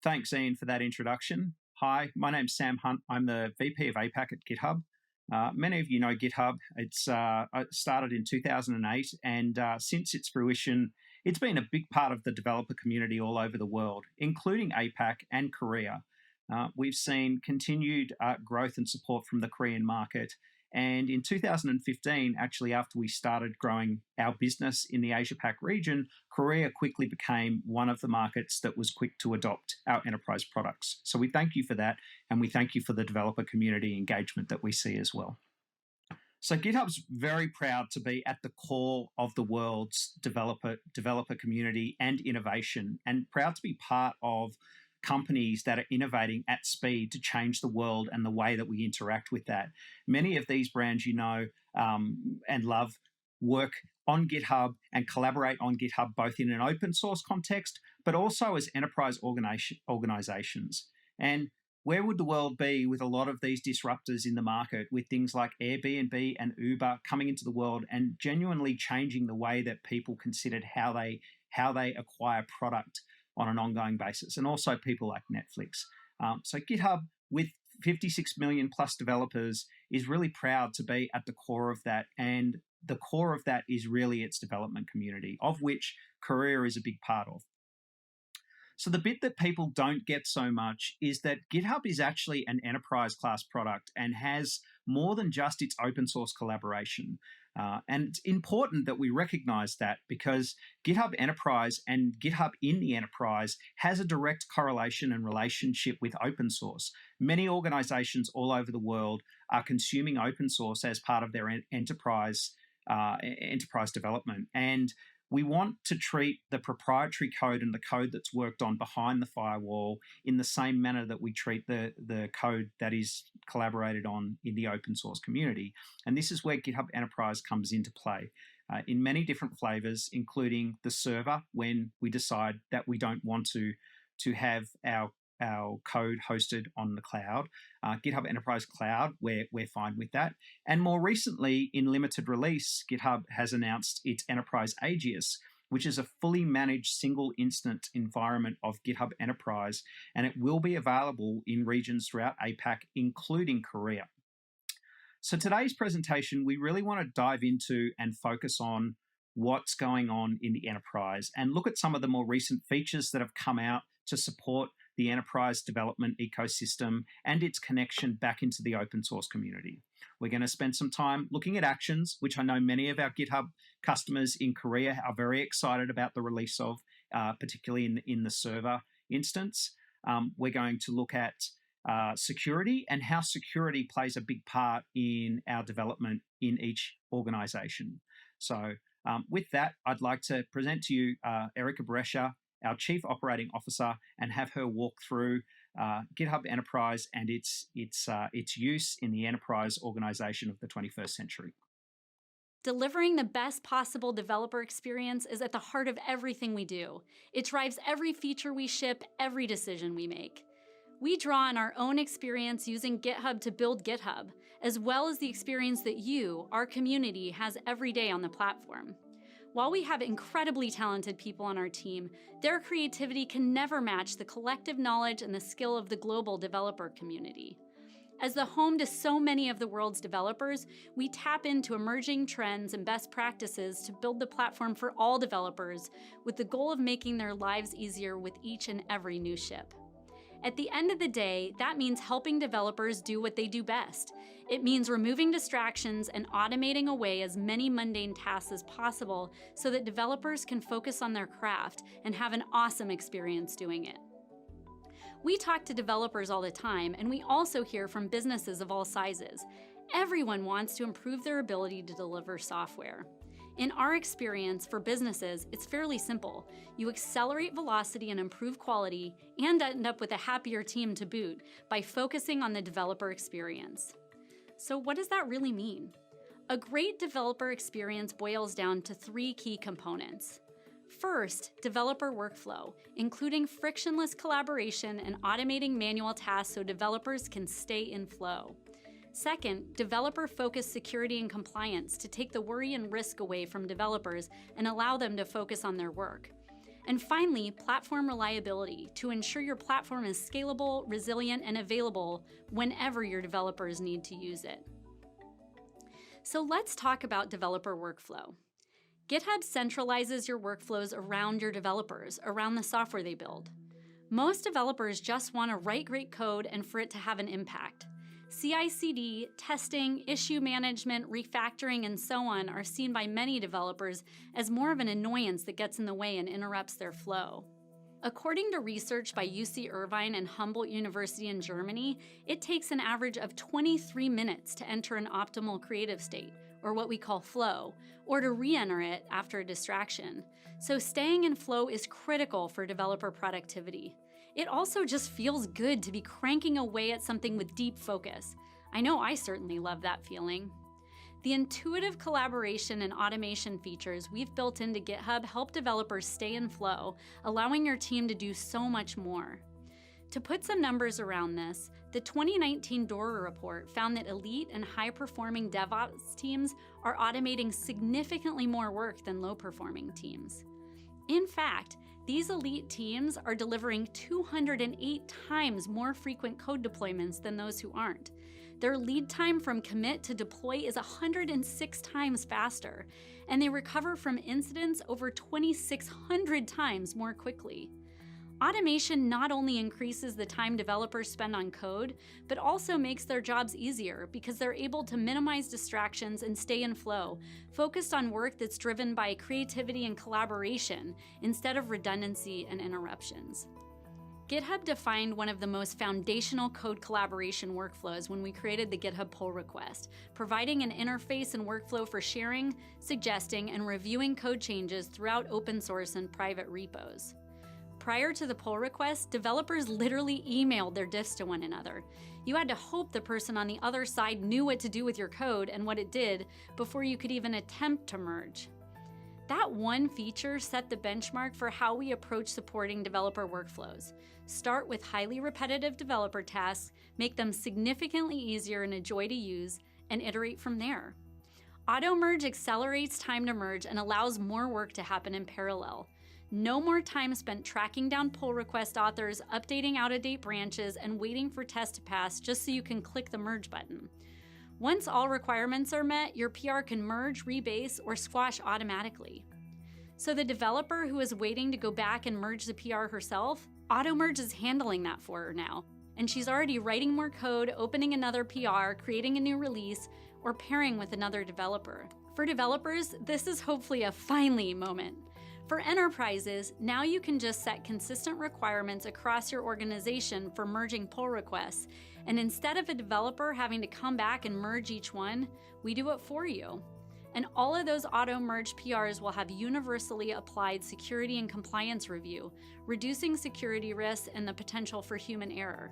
Thanks, Ian, for that introduction. Hi, my name's Sam Hunt. I'm the VP of APAC at GitHub. Many of you know GitHub. It's started in 2008, and since its fruition, it's been a big part of the developer community all over the world, including APAC and Korea. We've seen continued growth and support from the Korean market. And in 2015, actually, after we started growing our business in the Asia-Pac region, Korea quickly became one of the markets that was quick to adopt our enterprise products. So we thank you for that, and we thank you for the developer community engagement that we see as well. So GitHub's very proud to be at the core of the world's developer community and innovation, and proud to be part of companies that are innovating at speed to change the world and the way that we interact with that. Many of these brands you know and love work on GitHub and collaborate on GitHub both in an open source context, but also as enterprise organizations. And where would the world be with a lot of these disruptors in the market, with things like Airbnb and Uber coming into the world and genuinely changing the way that people considered how they acquire product on an ongoing basis, and also people like Netflix. So GitHub, with 56 million plus developers, is really proud to be at the core of that. And the core of that is really its development community, of which Korea is a big part of. So the bit that people don't get so much is that GitHub is actually an enterprise class product and has more than just its open source collaboration. And it's important that we recognize that, because GitHub Enterprise and GitHub in the enterprise has a direct correlation and relationship with open source. Many organizations all over the world are consuming open source as part of their enterprise development. And we want to treat the proprietary code and the code that's worked on behind the firewall in the same manner that we treat the code that is collaborated on in the open source community. And this is where GitHub Enterprise comes into play in many different flavors, including the server, when we decide that we don't want to have our code hosted on the cloud. GitHub Enterprise Cloud, we're fine with that. And more recently, in limited release, GitHub has announced its Enterprise AGIS, which is a fully managed single instance environment of GitHub Enterprise, and it will be available in regions throughout APAC, including Korea. So today's presentation, we really want to dive into and focus on what's going on in the enterprise and look at some of the more recent features that have come out to support the enterprise development ecosystem and its connection back into the open source community. We're going to spend some time looking at actions, which I know many of our GitHub customers in Korea are very excited about the release of, particularly in the server instance. We're going to look at security and how security plays a big part in our development in each organization. So with that, I'd like to present to you Erica Brescia, our Chief Operating Officer, and have her walk through GitHub Enterprise and its use in the enterprise organization of the 21st century. Delivering the best possible developer experience is at the heart of everything we do. It drives every feature we ship, every decision we make. We draw on our own experience using GitHub to build GitHub, as well as the experience that you, our community, has every day on the platform. While we have incredibly talented people on our team, their creativity can never match the collective knowledge and the skill of the global developer community. As the home to so many of the world's developers, we tap into emerging trends and best practices to build the platform for all developers, with the goal of making their lives easier with each and every new ship. At the end of the day, that means helping developers do what they do best. It means removing distractions and automating away as many mundane tasks as possible so that developers can focus on their craft and have an awesome experience doing it. We talk to developers all the time, and we also hear from businesses of all sizes. Everyone wants to improve their ability to deliver software. In our experience for businesses, it's fairly simple. You accelerate velocity and improve quality, and end up with a happier team to boot by focusing on the developer experience. So what does that really mean? A great developer experience boils down to 3 key components. First, developer workflow, including frictionless collaboration and automating manual tasks so developers can stay in flow. Second, developer-focused security and compliance to take the worry and risk away from developers and allow them to focus on their work. And finally, platform reliability to ensure your platform is scalable, resilient, and available whenever your developers need to use it. So let's talk about developer workflow. GitHub centralizes your workflows around your developers, around the software they build. Most developers just want to write great code and for it to have an impact. CI/CD, testing, issue management, refactoring, and so on are seen by many developers as more of an annoyance that gets in the way and interrupts their flow. According to research by UC Irvine and Humboldt University in Germany, it takes an average of 23 minutes to enter an optimal creative state, or what we call flow, or to re-enter it after a distraction. So staying in flow is critical for developer productivity. It also just feels good to be cranking away at something with deep focus. I know I certainly love that feeling. The intuitive collaboration and automation features we've built into GitHub help developers stay in flow, allowing your team to do so much more. To put some numbers around this, the 2019 DORA report found that elite and high-performing DevOps teams are automating significantly more work than low-performing teams. In fact, these elite teams are delivering 208 times more frequent code deployments than those who aren't. Their lead time from commit to deploy is 106 times faster, and they recover from incidents over 2,600 times more quickly. Automation not only increases the time developers spend on code, but also makes their jobs easier because they're able to minimize distractions and stay in flow, focused on work that's driven by creativity and collaboration instead of redundancy and interruptions. GitHub defined one of the most foundational code collaboration workflows when we created the GitHub pull request, providing an interface and workflow for sharing, suggesting, and reviewing code changes throughout open source and private repos. Prior to the pull request, developers literally emailed their diffs to one another. You had to hope the person on the other side knew what to do with your code and what it did before you could even attempt to merge. That one feature set the benchmark for how we approach supporting developer workflows. Start with highly repetitive developer tasks, make them significantly easier and a joy to use, and iterate from there. Auto merge accelerates time to merge and allows more work to happen in parallel. No more time spent tracking down pull request authors, updating out-of-date branches, and waiting for tests to pass just so you can click the merge button. Once all requirements are met, your PR can merge, rebase, or squash automatically. So the developer who is waiting to go back and merge the PR herself, AutoMerge is handling that for her now. And she's already writing more code, opening another PR, creating a new release, or pairing with another developer. For developers, this is hopefully a finally moment. For enterprises, now you can just set consistent requirements across your organization for merging pull requests, and instead of a developer having to come back and merge each one, we do it for you. And all of those auto-merge PRs will have universally applied security and compliance review, reducing security risks and the potential for human error,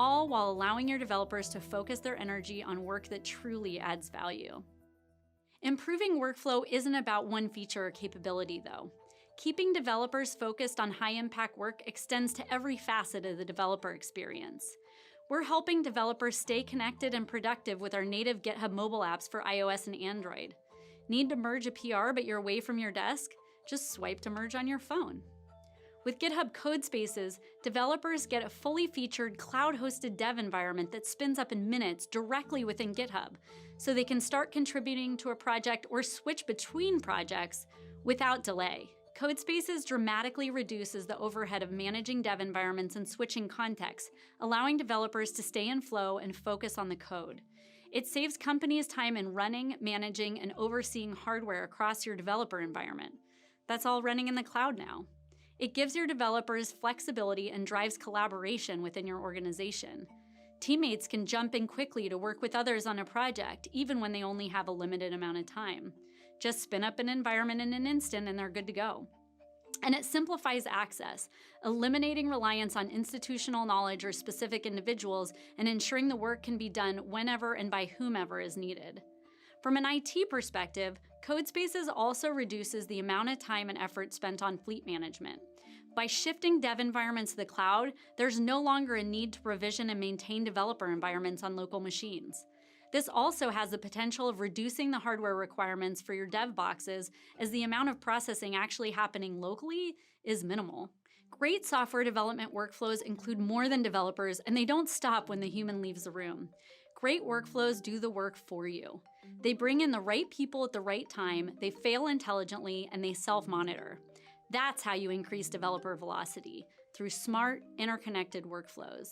all while allowing your developers to focus their energy on work that truly adds value. Improving workflow isn't about one feature or capability, though. Keeping developers focused on high-impact work extends to every facet of the developer experience. We're helping developers stay connected and productive with our native GitHub mobile apps for iOS and Android. Need to merge a PR but you're away from your desk? Just swipe to merge on your phone. With GitHub Codespaces, developers get a fully featured cloud-hosted dev environment that spins up in minutes directly within GitHub, so they can start contributing to a project or switch between projects without delay. Codespaces dramatically reduces the overhead of managing dev environments and switching contexts, allowing developers to stay in flow and focus on the code. It saves companies time in running, managing, and overseeing hardware across your developer environment. That's all running in the cloud now. It gives your developers flexibility and drives collaboration within your organization. Teammates can jump in quickly to work with others on a project, even when they only have a limited amount of time. Just spin up an environment in an instant and they're good to go. And it simplifies access, eliminating reliance on institutional knowledge or specific individuals and ensuring the work can be done whenever and by whomever is needed. From an IT perspective, Codespaces also reduces the amount of time and effort spent on fleet management. By shifting dev environments to the cloud, there's no longer a need to provision and maintain developer environments on local machines. This also has the potential of reducing the hardware requirements for your dev boxes, as the amount of processing actually happening locally is minimal. Great software development workflows include more than developers, and they don't stop when the human leaves the room. Great workflows do the work for you. They bring in the right people at the right time, they fail intelligently, and they self-monitor. That's how you increase developer velocity, through smart, interconnected workflows.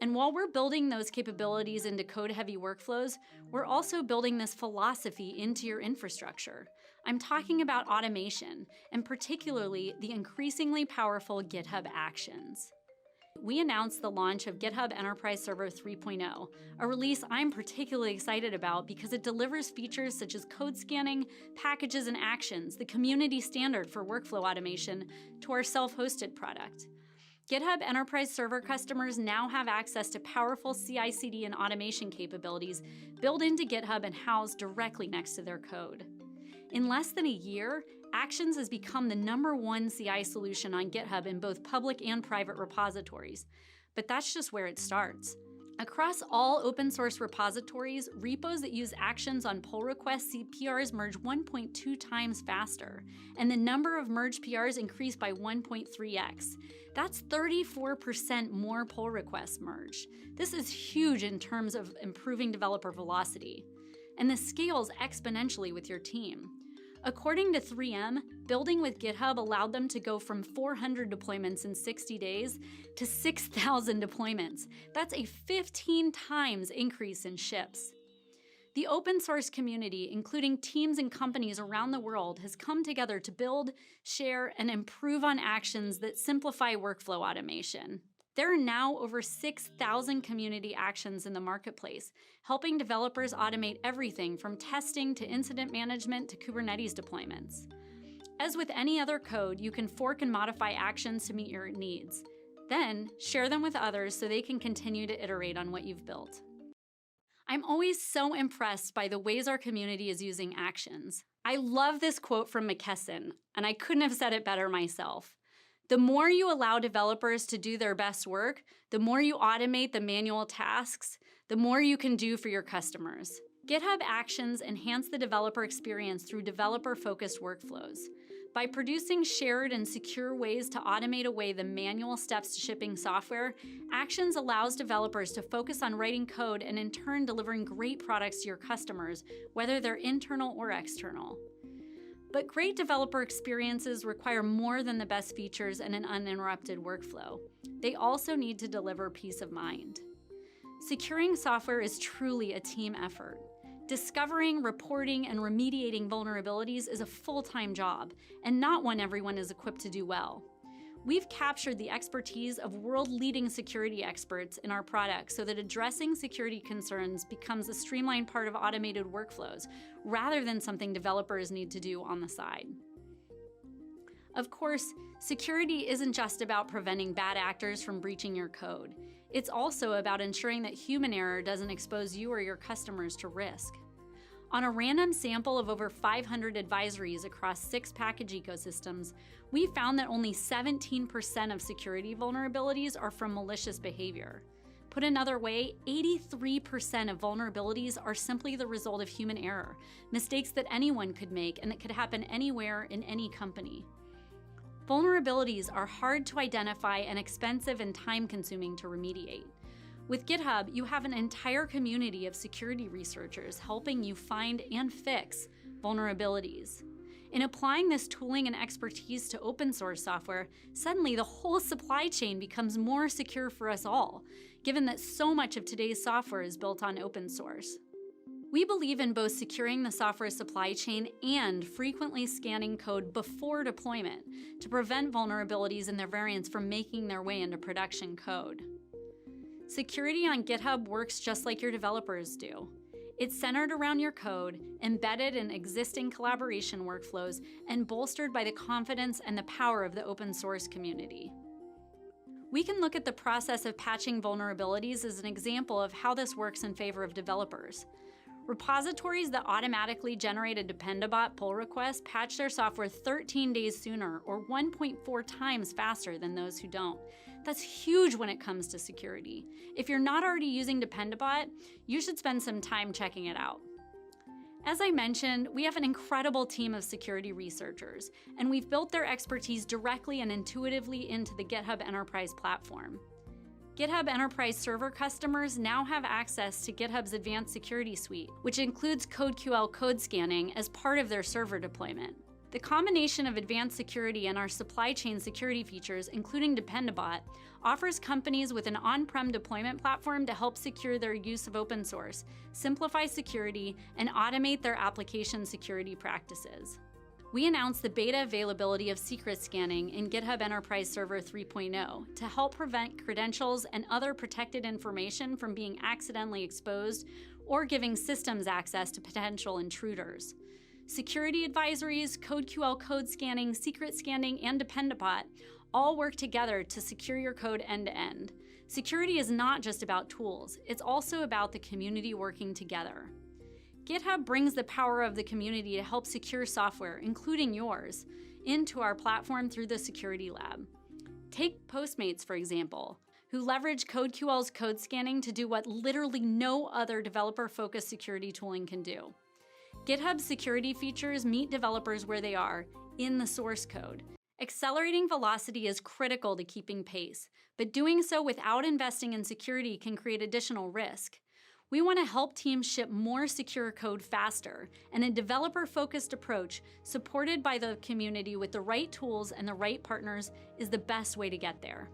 And while we're building those capabilities into code-heavy workflows, we're also building this philosophy into your infrastructure. I'm talking about automation, and particularly the increasingly powerful GitHub Actions. We announced the launch of GitHub Enterprise Server 3.0, a release I'm particularly excited about because it delivers features such as code scanning, packages, and actions, the community standard for workflow automation, to our self-hosted product. GitHub Enterprise Server customers now have access to powerful CI/CD and automation capabilities built into GitHub and housed directly next to their code. In less than a year, Actions has become the #1 CI solution on GitHub in both public and private repositories. But that's just where it starts. Across all open source repositories, repos that use Actions on pull requests see PRs merge 1.2 times faster, and the number of merged PRs increased by 1.3x. That's 34% more pull requests merged. This is huge in terms of improving developer velocity. And this scales exponentially with your team. According to 3M, building with GitHub allowed them to go from 400 deployments in 60 days to 6,000 deployments. That's a 15 times increase in ships. The open source community, including teams and companies around the world, has come together to build, share, and improve on actions that simplify workflow automation. There are now over 6,000 community actions in the marketplace, helping developers automate everything from testing to incident management to Kubernetes deployments. As with any other code, you can fork and modify actions to meet your needs. Then, share them with others so they can continue to iterate on what you've built. I'm always so impressed by the ways our community is using actions. I love this quote from McKesson, and I couldn't have said it better myself. The more you allow developers to do their best work, the more you automate the manual tasks, the more you can do for your customers. GitHub Actions enhance the developer experience through developer-focused workflows. By producing shared and secure ways to automate away the manual steps to shipping software, Actions allows developers to focus on writing code and in turn delivering great products to your customers, whether they're internal or external. But great developer experiences require more than the best features and an uninterrupted workflow. They also need to deliver peace of mind. Securing software is truly a team effort. Discovering, reporting, and remediating vulnerabilities is a full-time job, and not one everyone is equipped to do well. We've captured the expertise of world-leading security experts in our products so that addressing security concerns becomes a streamlined part of automated workflows, rather than something developers need to do on the side. Of course, security isn't just about preventing bad actors from breaching your code. It's also about ensuring that human error doesn't expose you or your customers to risk. On a random sample of over 500 advisories across 6 package ecosystems, we found that only 17% of security vulnerabilities are from malicious behavior. Put another way, 83% of vulnerabilities are simply the result of human error, mistakes that anyone could make and that could happen anywhere in any company. Vulnerabilities are hard to identify and expensive and time-consuming to remediate. With GitHub, you have an entire community of security researchers helping you find and fix vulnerabilities. In applying this tooling and expertise to open source software, suddenly the whole supply chain becomes more secure for us all, given that so much of today's software is built on open source. We believe in both securing the software supply chain and frequently scanning code before deployment to prevent vulnerabilities and their variants from making their way into production code. Security on GitHub works just like your developers do. It's centered around your code, embedded in existing collaboration workflows, and bolstered by the confidence and the power of the open source community. We can look at the process of patching vulnerabilities as an example of how this works in favor of developers. Repositories that automatically generate a Dependabot pull request patch their software 13 days sooner or 1.4 times faster than those who don't. That's huge when it comes to security. If you're not already using Dependabot, you should spend some time checking it out. As I mentioned, we have an incredible team of security researchers, and we've built their expertise directly and intuitively into the GitHub Enterprise platform. GitHub Enterprise Server customers now have access to GitHub's Advanced Security Suite, which includes CodeQL code scanning as part of their server deployment. The combination of advanced security and our supply chain security features, including Dependabot, offers companies with an on-prem deployment platform to help secure their use of open source, simplify security, and automate their application security practices. We announced the beta availability of secret scanning in GitHub Enterprise Server 3.0 to help prevent credentials and other protected information from being accidentally exposed or giving systems access to potential intruders. Security advisories, CodeQL code scanning, secret scanning, and Dependabot all work together to secure your code end-to-end. Security is not just about tools, it's also about the community working together. GitHub brings the power of the community to help secure software, including yours, into our platform through the Security Lab. Take Postmates, for example, who leverage CodeQL's code scanning to do what literally no other developer-focused security tooling can do. GitHub's security features meet developers where they are, in the source code. Accelerating velocity is critical to keeping pace, but doing so without investing in security can create additional risk. We want to help teams ship more secure code faster, and a developer-focused approach supported by the community with the right tools and the right partners is the best way to get there.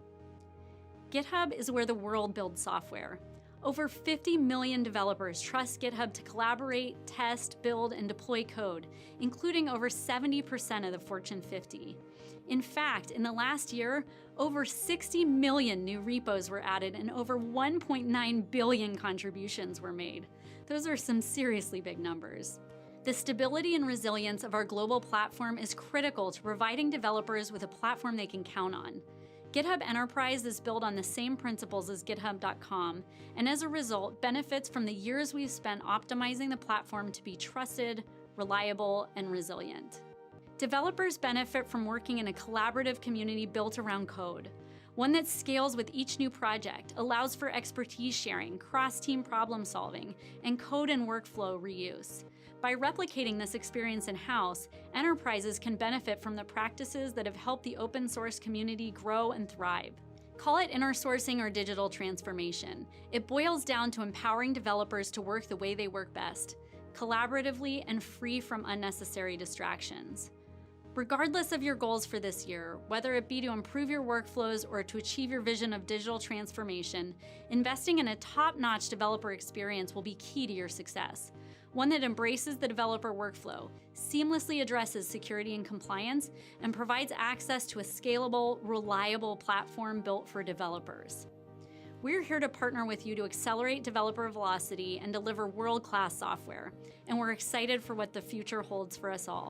GitHub is where the world builds software. Over 50 million developers trust GitHub to collaborate, test, build, and deploy code, including over 70% of the Fortune 50. In fact, in the last year, over 60 million new repos were added and over 1.9 billion contributions were made. Those are some seriously big numbers. The stability and resilience of our global platform is critical to providing developers with a platform they can count on. GitHub Enterprise is built on the same principles as GitHub.com, and as a result, benefits from the years we've spent optimizing the platform to be trusted, reliable, and resilient. Developers benefit from working in a collaborative community built around code, one that scales with each new project, allows for expertise sharing, cross-team problem solving, and code and workflow reuse. By replicating this experience in-house, enterprises can benefit from the practices that have helped the open source community grow and thrive. Call it inner sourcing or digital transformation. It boils down to empowering developers to work the way they work best, collaboratively and free from unnecessary distractions. Regardless of your goals for this year, whether it be to improve your workflows or to achieve your vision of digital transformation, investing in a top-notch developer experience will be key to your success. One that embraces the developer workflow, seamlessly addresses security and compliance, and provides access to a scalable, reliable platform built for developers. We're here to partner with you to accelerate developer velocity and deliver world-class software, and we're excited for what the future holds for us all.